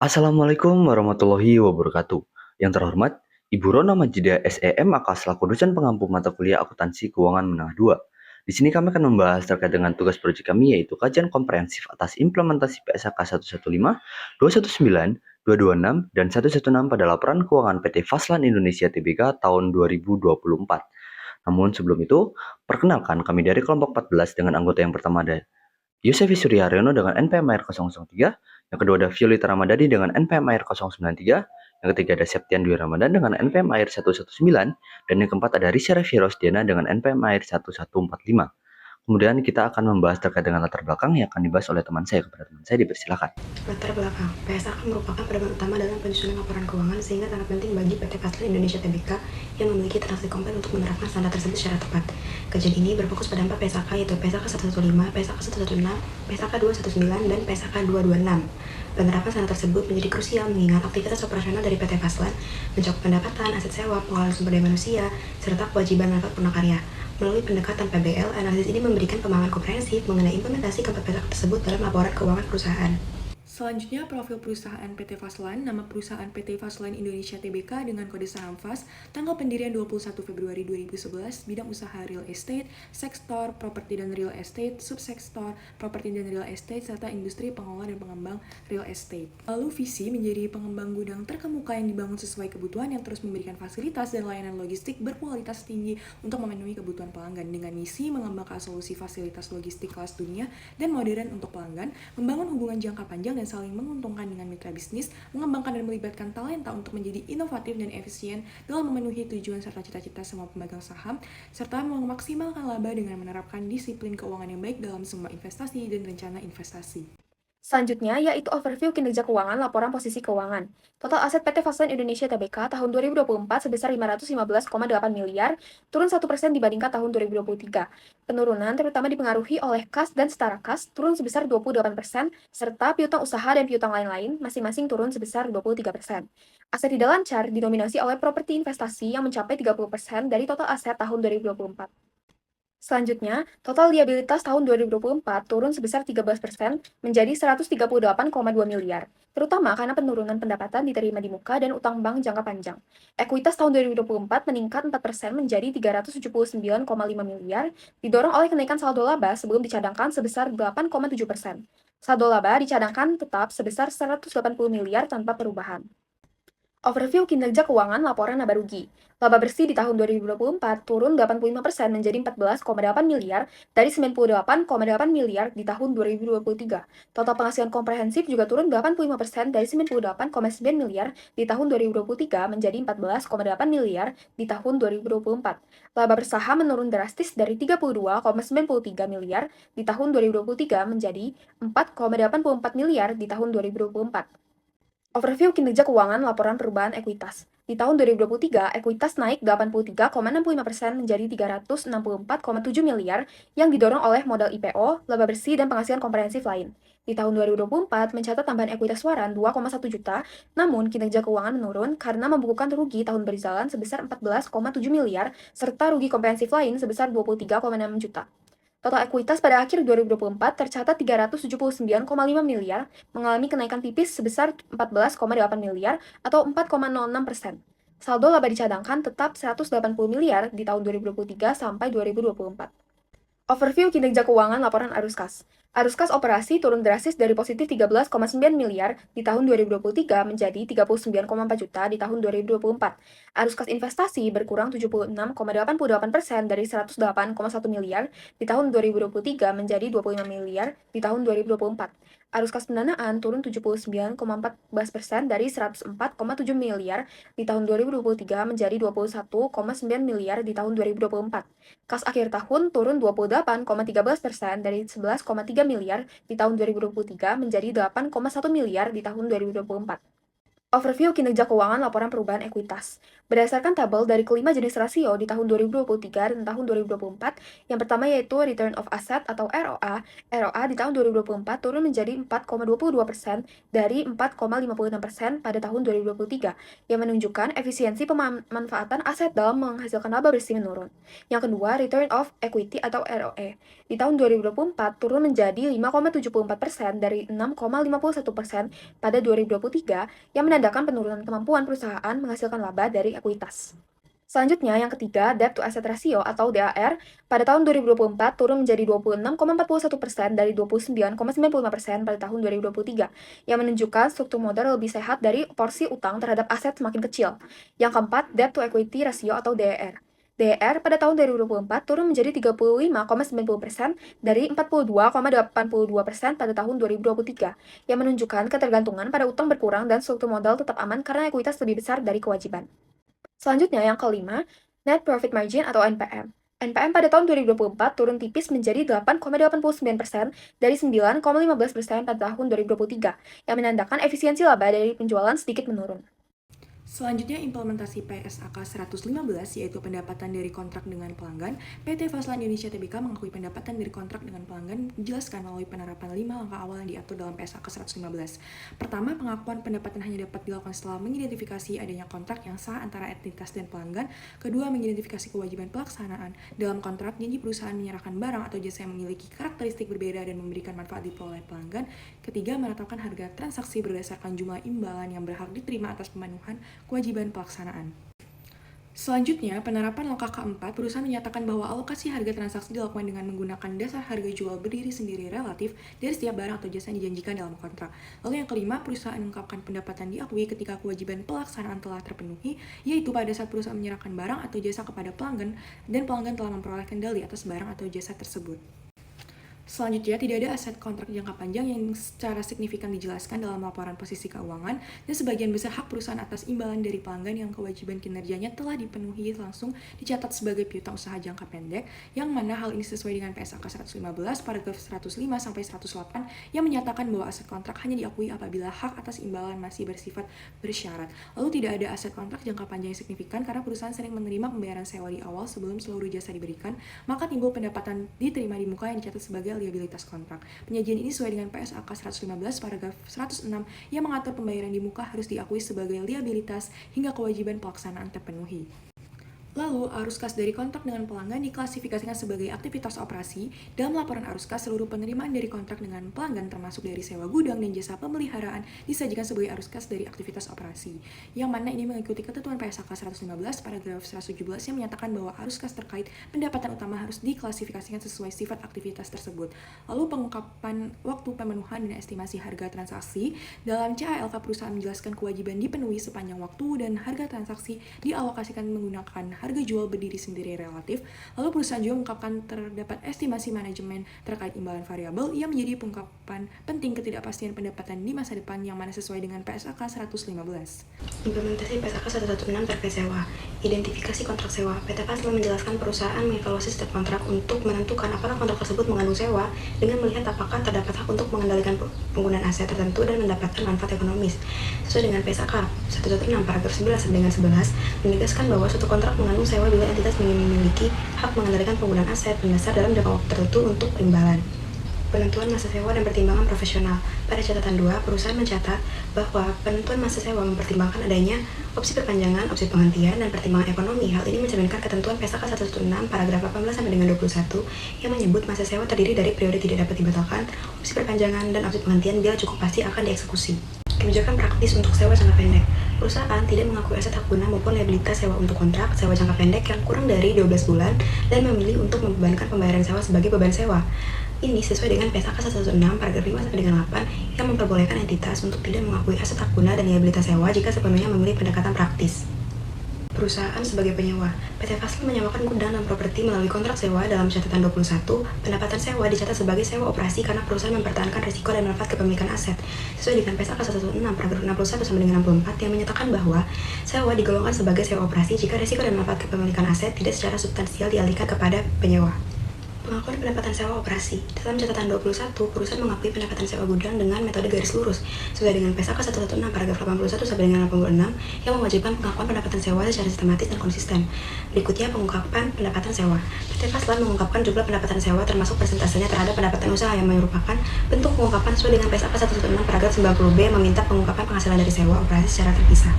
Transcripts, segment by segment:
Assalamualaikum warahmatullahi wabarakatuh. Yang terhormat, Ibu Rona Majida SEM maka selaku dosen pengampu mata kuliah akuntansi keuangan menengah 2. Di sini kami akan membahas terkait dengan tugas proyek kami yaitu kajian komprehensif atas implementasi PSAK 115, 219, 226, dan 116 pada laporan keuangan PT Faslan Indonesia Tbk tahun 2024. Namun sebelum itu, perkenalkan kami dari kelompok 14 dengan anggota yang pertama ada Yosefi Suryaharyono dengan NPM Air 003, yang kedua ada Violeta Ramadhani dengan NPM Air 093, yang ketiga ada Septian Dwi Ramadan dengan NPM Air 119, dan yang keempat ada Risha Revi Rosdiana dengan NPM Air 1145. Kemudian kita akan membahas terkait dengan latar belakang yang akan dibahas oleh teman saya. Kepada teman saya dipersilakan. Latar belakang, PSAK merupakan pedoman utama dalam penyusunan laporan keuangan sehingga sangat penting bagi PT Faslan Indonesia Tbk yang memiliki transaksi komplain untuk menerapkan standar tersebut secara tepat. Kajian ini berfokus pada 4 PSAK yaitu PSAK 115, PSAK 116, PSAK 219, dan PSAK 226. Penerapan standar tersebut menjadi krusial mengingat aktivitas operasional dari PT Faslan mencakup pendapatan, aset sewa, pengelolaan sumber daya manusia, serta kewajiban manfaat prakarya. Melalui pendekatan PBL, analisis ini memberikan pemahaman komprehensif mengenai implementasi keempat PSAK tersebut dalam laporan keuangan perusahaan. Selanjutnya, profil perusahaan PT Faslan. Nama perusahaan PT Faslan Indonesia Tbk dengan kode saham FAS, tanggal pendirian 21 Februari 2011, bidang usaha real estate, sektor properti dan real estate, subsektor properti dan real estate, serta industri pengelola dan pengembang real estate. Lalu visi menjadi pengembang gudang terkemuka yang dibangun sesuai kebutuhan yang terus memberikan fasilitas dan layanan logistik berkualitas tinggi untuk memenuhi kebutuhan pelanggan dengan misi mengembangkan solusi fasilitas logistik kelas dunia dan modern untuk pelanggan, membangun hubungan jangka panjang dan saling menguntungkan dengan mitra bisnis, mengembangkan dan melibatkan talenta untuk menjadi inovatif dan efisien dalam memenuhi tujuan serta cita-cita semua pemegang saham, serta memaksimalkan laba dengan menerapkan disiplin keuangan yang baik dalam semua investasi dan rencana investasi. Selanjutnya, yaitu overview kinerja keuangan laporan posisi keuangan. Total aset PT Faslan Indonesia Tbk tahun 2024 sebesar 515,8 miliar, turun 1% dibandingkan tahun 2023. Penurunan terutama dipengaruhi oleh kas dan setara kas, turun sebesar 28%, serta piutang usaha dan piutang lain-lain masing-masing turun sebesar 23%. Aset tidak lancar didominasi oleh properti investasi yang mencapai 30% dari total aset tahun 2024. Selanjutnya, total liabilitas tahun 2024 turun sebesar 13% menjadi 138,2 miliar, terutama karena penurunan pendapatan diterima di muka dan utang bank jangka panjang. Ekuitas tahun 2024 meningkat 4% menjadi 379,5 miliar, didorong oleh kenaikan saldo laba sebelum dicadangkan sebesar 8,7%. Saldo laba dicadangkan tetap sebesar 180 miliar tanpa perubahan. Overview kinerja keuangan laporan laba rugi. Laba bersih di tahun 2024 turun 85% menjadi 14,8 miliar dari 98,8 miliar di tahun 2023. Total penghasilan komprehensif juga turun 85% dari 98,9 miliar di tahun 2023 menjadi 14,8 miliar di tahun 2024. Laba bersaham menurun drastis dari 32,93 miliar di tahun 2023 menjadi 4,84 miliar di tahun 2024. Overview kinerja keuangan laporan perubahan ekuitas. Di tahun 2023, ekuitas naik 83,65% menjadi 364,7 miliar yang didorong oleh modal IPO, laba bersih, dan penghasilan komprehensif lain. Di tahun 2024, mencatat tambahan ekuitas waran 2,1 juta, namun kinerja keuangan menurun karena membukukan rugi tahun berjalan sebesar 14,7 miliar, serta rugi komprehensif lain sebesar 23,6 juta. Total ekuitas pada akhir 2024 tercatat 379,5 miliar, mengalami kenaikan tipis sebesar 14,8 miliar atau 4,06%. Saldo laba dicadangkan tetap 180 miliar di tahun 2023 sampai 2024. Overview kinerja keuangan laporan arus kas. Arus kas operasi turun drastis dari positif 13,9 miliar di tahun 2023 menjadi 39,4 juta di tahun 2024. Arus kas investasi berkurang 76,88% dari 108,1 miliar di tahun 2023 menjadi 25 miliar di tahun 2024. Arus kas pendanaan turun 79,14% dari 104,7 miliar di tahun 2023 menjadi 21,9 miliar di tahun 2024. Kas akhir tahun turun 28,13% dari 11,3 miliar di tahun 2023 menjadi 8,1 miliar di tahun 2024. Overview kinerja keuangan laporan perubahan ekuitas. Berdasarkan tabel dari kelima jenis rasio di tahun 2023 dan tahun 2024, yang pertama yaitu Return of Asset atau ROA. ROA di tahun 2024 turun menjadi 4,22% dari 4,56% pada tahun 2023, yang menunjukkan efisiensi pemanfaatan aset dalam menghasilkan laba bersih menurun. Yang kedua, Return of Equity atau ROE. Di tahun 2024 turun menjadi 5,74% dari 6,51% pada 2023, yang menandakan penurunan kemampuan perusahaan menghasilkan laba dari ekuitas. Selanjutnya, yang ketiga, Debt to Asset Ratio atau DAR, pada tahun 2024 turun menjadi 26,41% dari 29,95% pada tahun 2023, yang menunjukkan struktur modal lebih sehat dari porsi utang terhadap aset semakin kecil. Yang keempat, Debt to Equity Ratio atau DER. DER pada tahun 2024 turun menjadi 35,90% dari 42,82% pada tahun 2023, yang menunjukkan ketergantungan pada utang berkurang dan struktur modal tetap aman karena ekuitas lebih besar dari kewajiban. Selanjutnya, yang kelima, Net Profit Margin atau NPM. NPM pada tahun 2024 turun tipis menjadi 8,89% dari 9,15% pada tahun 2023, yang menandakan efisiensi laba dari penjualan sedikit menurun. Selanjutnya, implementasi PSAK 115, yaitu pendapatan dari kontrak dengan pelanggan. PT Faslan Indonesia Tbk mengakui pendapatan dari kontrak dengan pelanggan dijelaskan melalui penerapan 5 langkah awal yang diatur dalam PSAK 115. Pertama, pengakuan pendapatan hanya dapat dilakukan setelah mengidentifikasi adanya kontrak yang sah antara entitas dan pelanggan. Kedua, mengidentifikasi kewajiban pelaksanaan. Dalam kontrak, janji perusahaan menyerahkan barang atau jasa yang memiliki karakteristik berbeda dan memberikan manfaat diperoleh pelanggan. Ketiga, menetapkan harga transaksi berdasarkan jumlah imbalan yang berhak diterima atas pemenuhan kewajiban pelaksanaan. Selanjutnya, penerapan langkah keempat, perusahaan menyatakan bahwa alokasi harga transaksi dilakukan dengan menggunakan dasar harga jual berdiri sendiri relatif dari setiap barang atau jasa yang dijanjikan dalam kontrak. Lalu yang kelima, perusahaan mengungkapkan pendapatan diakui ketika kewajiban pelaksanaan telah terpenuhi, yaitu pada saat perusahaan menyerahkan barang atau jasa kepada pelanggan dan pelanggan telah memperoleh kendali atas barang atau jasa tersebut. Selanjutnya, tidak ada aset kontrak jangka panjang yang secara signifikan dijelaskan dalam laporan posisi keuangan, dan sebagian besar hak perusahaan atas imbalan dari pelanggan yang kewajiban kinerjanya telah dipenuhi langsung dicatat sebagai piutang usaha jangka pendek, yang mana hal ini sesuai dengan PSAK 115 paragraf 105-108 yang menyatakan bahwa aset kontrak hanya diakui apabila hak atas imbalan masih bersifat bersyarat. Lalu tidak ada aset kontrak jangka panjang yang signifikan karena perusahaan sering menerima pembayaran sewa di awal sebelum seluruh jasa diberikan, maka timbul pendapatan diterima di muka yang dicatat sebagai liabilitas kontrak. Penyajian ini sesuai dengan PSAK 115 paragraf 106 yang mengatur pembayaran di muka harus diakui sebagai liabilitas hingga kewajiban pelaksanaan terpenuhi. Lalu, arus kas dari kontrak dengan pelanggan diklasifikasikan sebagai aktivitas operasi. Dalam laporan arus kas, seluruh penerimaan dari kontrak dengan pelanggan termasuk dari sewa gudang dan jasa pemeliharaan disajikan sebagai arus kas dari aktivitas operasi. Yang mana ini mengikuti ketentuan PSAK 115 paragraf 117 yang menyatakan bahwa arus kas terkait pendapatan utama harus diklasifikasikan sesuai sifat aktivitas tersebut. Lalu, pengungkapan waktu pemenuhan dan estimasi harga transaksi. Dalam CALK, perusahaan menjelaskan kewajiban dipenuhi sepanjang waktu dan harga transaksi dialokasikan menggunakan harga jual berdiri sendiri relatif. Lalu perusahaan juga mengungkapkan terdapat estimasi manajemen terkait imbalan variabel yang menjadi pengungkapan penting ketidakpastian pendapatan di masa depan yang mana sesuai dengan PSAK 115. Implementasi PSAK 116 terkait sewa. Identifikasi kontrak sewa. PT Faslan menjelaskan perusahaan mengevaluasi setiap kontrak untuk menentukan apakah kontrak tersebut mengandung sewa dengan melihat apakah terdapat hak untuk mengendalikan penggunaan aset tertentu dan mendapatkan manfaat ekonomis. Sesuai dengan PSAK 116 paragraf 11 dengan 11 menegaskan bahwa suatu kontrak mengandung sewa bila entitas memiliki hak mengendalikan penggunaan aset mendasar dalam jangka waktu tertentu untuk imbalan. Penentuan masa sewa dan pertimbangan profesional. Pada catatan 2, perusahaan mencatat bahwa penentuan masa sewa mempertimbangkan adanya opsi perpanjangan, opsi penghentian, dan pertimbangan ekonomi. Hal ini mencerminkan ketentuan PSAK 116 paragraf 18-21 yang menyebut masa sewa terdiri dari periode tidak dapat dibatalkan, opsi perpanjangan, dan opsi penghentian bila cukup pasti akan dieksekusi. Kebijakan praktis untuk sewa jangka pendek. Perusahaan tidak mengakui aset hak guna maupun liabilitas sewa untuk kontrak sewa jangka pendek yang kurang dari 12 bulan dan memilih untuk membebankan pembayaran sewa sebagai beban sewa. Ini sesuai dengan PSAK 116 paragraf 5-8 yang memperbolehkan entitas untuk tidak mengakui aset hak guna dan liabilitas sewa jika sepenuhnya memilih pendekatan praktis. Perusahaan sebagai penyewa. PT Faslan menyewakan gudang dan properti melalui kontrak sewa. Dalam catatan 21, pendapatan sewa dicatat sebagai sewa operasi karena perusahaan mempertahankan risiko dan manfaat kepemilikan aset. Sesuai dengan PSAK 116 paragraf 61-64 yang menyatakan bahwa sewa digolongkan sebagai sewa operasi jika risiko dan manfaat kepemilikan aset tidak secara substansial dialihkan kepada penyewa. Pengakuan pendapatan sewa operasi. Dalam catatan 21, perusahaan mengakui pendapatan sewa gudang dengan metode garis lurus sesuai dengan PSAK 116 paragraf 81 sampai dengan 86 yang mewajibkan pengakuan pendapatan sewa secara sistematis dan konsisten. Berikutnya pengungkapan pendapatan sewa. PT Faslan mengungkapkan jumlah pendapatan sewa termasuk persentasenya terhadap pendapatan usaha yang merupakan bentuk pengungkapan sesuai dengan PSAK 116 paragraf 90B yang meminta pengungkapan penghasilan dari sewa operasi secara terpisah.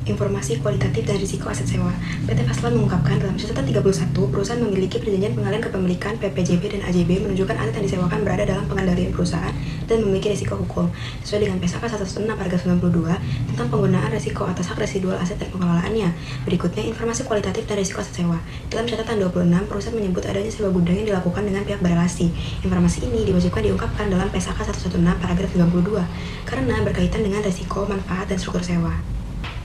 Informasi kualitatif dan risiko aset sewa. PT Faslan mengungkapkan dalam catatan 31, perusahaan memiliki perjanjian pengalihan kepemilikan PPJB dan AJB menunjukkan aset yang disewakan berada dalam pengendalian perusahaan dan memiliki risiko hukum sesuai dengan PSAK 116 paragraf 92 tentang penggunaan risiko atas hak residual aset dan pengelolaannya. Berikutnya informasi kualitatif dan risiko aset sewa. Dalam catatan 26, perusahaan menyebut adanya sewa gudang yang dilakukan dengan pihak berelasi. Informasi ini diwajibkan diungkapkan dalam PSAK 116 paragraf 32 karena berkaitan dengan risiko, manfaat, dan struktur sewa.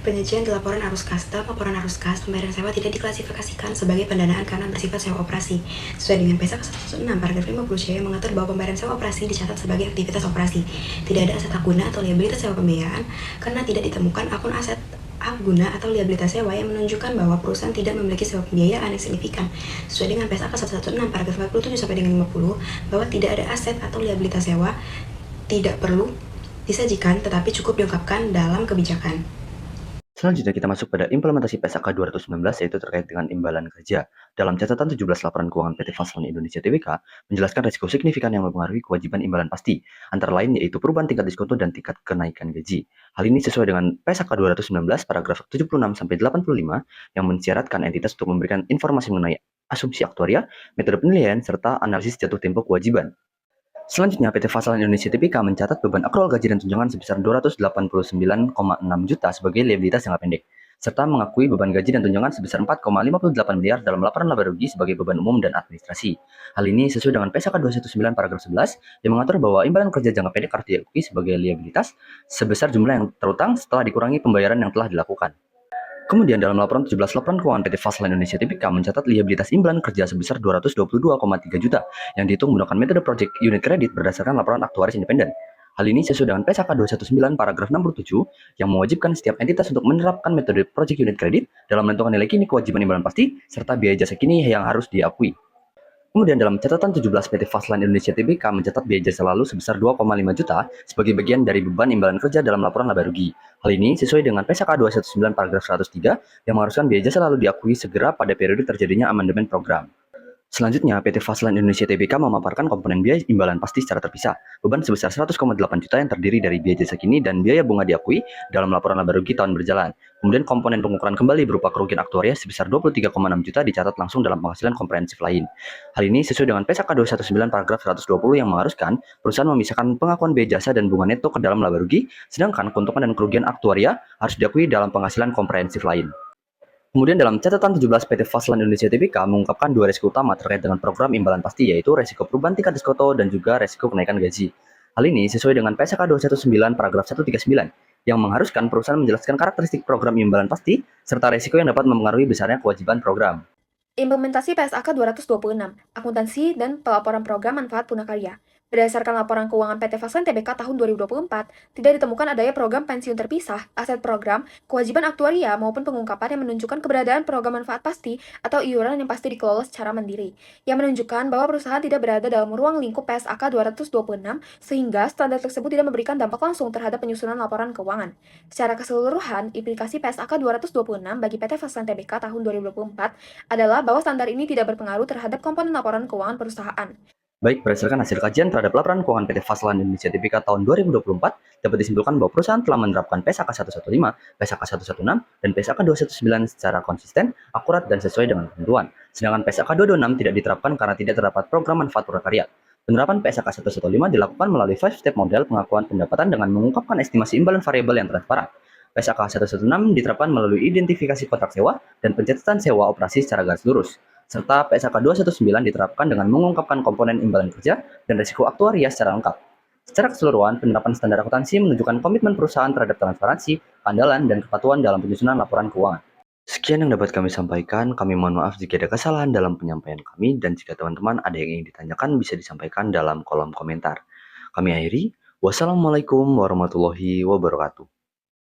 Penyajian di laporan arus kas. Dalam laporan arus kas, pembayaran sewa tidak diklasifikasikan sebagai pendanaan karena bersifat sewa operasi. Sesuai dengan PSAK 116 paragraf 50C yang mengatur bahwa pembayaran sewa operasi dicatat sebagai aktivitas operasi. Tidak ada aset hak guna atau liabilitas sewa pembiayaan karena tidak ditemukan akun aset hak guna atau liabilitas sewa yang menunjukkan bahwa perusahaan tidak memiliki sewa pembiayaan yang signifikan. Sesuai dengan PSAK 116 paragraf 47 sampai dengan 50 bahwa tidak ada aset atau liabilitas sewa tidak perlu disajikan tetapi cukup diungkapkan dalam kebijakan. Selanjutnya kita masuk pada implementasi PSAK 219 yaitu terkait dengan imbalan kerja. Dalam catatan 17 laporan keuangan PT Faslan Indonesia Tbk menjelaskan risiko signifikan yang mempengaruhi kewajiban imbalan pasti, antara lain yaitu perubahan tingkat diskonto dan tingkat kenaikan gaji. Hal ini sesuai dengan PSAK 219 paragraf 76 sampai 85 yang mensyaratkan entitas untuk memberikan informasi mengenai asumsi aktuaria, metode penilaian, serta analisis jatuh tempo kewajiban. Selanjutnya, PT Faslan Indonesia Tbk mencatat beban akrual gaji dan tunjangan sebesar 289,6 juta sebagai liabilitas jangka pendek, serta mengakui beban gaji dan tunjangan sebesar 4,58 miliar dalam laporan laba rugi sebagai beban umum dan administrasi. Hal ini sesuai dengan PSAK 219 paragraf 11 yang mengatur bahwa imbalan kerja jangka pendek harus diakui sebagai liabilitas sebesar jumlah yang terutang setelah dikurangi pembayaran yang telah dilakukan. Kemudian dalam laporan 17 laporan keuangan PT Faslan Indonesia Tbk mencatat liabilitas imbalan kerja sebesar 222,3 juta yang dihitung menggunakan metode project unit credit berdasarkan laporan aktuaris independen. Hal ini sesuai dengan PSAK 219 paragraf 67 yang mewajibkan setiap entitas untuk menerapkan metode project unit credit dalam menentukan nilai kini kewajiban imbalan pasti serta biaya jasa kini yang harus diakui. Kemudian dalam catatan 17 PT Faslan Indonesia Tbk mencatat biaya jasa lalu sebesar 2,5 juta sebagai bagian dari beban imbalan kerja dalam laporan laba rugi. Hal ini sesuai dengan PSAK 219 paragraf 103 yang mengharuskan biaya jasa lalu diakui segera pada periode terjadinya amandemen program. Selanjutnya, PT Faslan Indonesia Tbk memaparkan komponen biaya imbalan pasti secara terpisah. Beban sebesar 100,8 juta yang terdiri dari biaya jasa kini dan biaya bunga diakui dalam laporan laba rugi tahun berjalan. Kemudian komponen pengukuran kembali berupa kerugian aktuaria sebesar 23,6 juta dicatat langsung dalam penghasilan komprehensif lain. Hal ini sesuai dengan PSAK 219 paragraf 120 yang mengharuskan perusahaan memisahkan pengakuan biaya jasa dan bunga neto ke dalam laba rugi, sedangkan keuntungan dan kerugian aktuaria harus diakui dalam penghasilan komprehensif lain. Kemudian dalam catatan 17 PT Faslan Indonesia Tbk mengungkapkan dua risiko utama terkait dengan program imbalan pasti yaitu risiko perubahan tingkat diskonto dan juga risiko kenaikan gaji. Hal ini sesuai dengan PSAK 219 paragraf 139 yang mengharuskan perusahaan menjelaskan karakteristik program imbalan pasti serta risiko yang dapat mempengaruhi besarnya kewajiban program. Implementasi PSAK 226, akuntansi dan pelaporan program manfaat punakarya. Berdasarkan laporan keuangan PT Faslan Tbk tahun 2024, tidak ditemukan adanya program pensiun terpisah, aset program, kewajiban aktuaria, maupun pengungkapan yang menunjukkan keberadaan program manfaat pasti atau iuran yang pasti dikelola secara mandiri, yang menunjukkan bahwa perusahaan tidak berada dalam ruang lingkup PSAK 226, sehingga standar tersebut tidak memberikan dampak langsung terhadap penyusunan laporan keuangan. Secara keseluruhan, implikasi PSAK 226 bagi PT Faslan Tbk tahun 2024 adalah bahwa standar ini tidak berpengaruh terhadap komponen laporan keuangan perusahaan. Baik, berdasarkan hasil kajian terhadap laporan keuangan PT Faslan Indonesia Tbk tahun 2024, dapat disimpulkan bahwa perusahaan telah menerapkan PSAK 115, PSAK 116, dan PSAK 219 secara konsisten, akurat, dan sesuai dengan ketentuan. Sedangkan PSAK 226 tidak diterapkan karena tidak terdapat program manfaat prakarya. Penerapan PSAK 115 dilakukan melalui 5-step model pengakuan pendapatan dengan mengungkapkan estimasi imbalan variabel yang transparan. PSAK 116 diterapkan melalui identifikasi kontrak sewa dan pencatatan sewa operasi secara garis lurus, serta PSAK 219 diterapkan dengan mengungkapkan komponen imbalan kerja dan risiko aktuaria secara lengkap. Secara keseluruhan, penerapan standar akuntansi menunjukkan komitmen perusahaan terhadap transparansi, keandalan, dan kepatuhan dalam penyusunan laporan keuangan. Sekian yang dapat kami sampaikan. Kami mohon maaf jika ada kesalahan dalam penyampaian kami, dan jika teman-teman ada yang ingin ditanyakan bisa disampaikan dalam kolom komentar. Kami akhiri. Wassalamualaikum warahmatullahi wabarakatuh.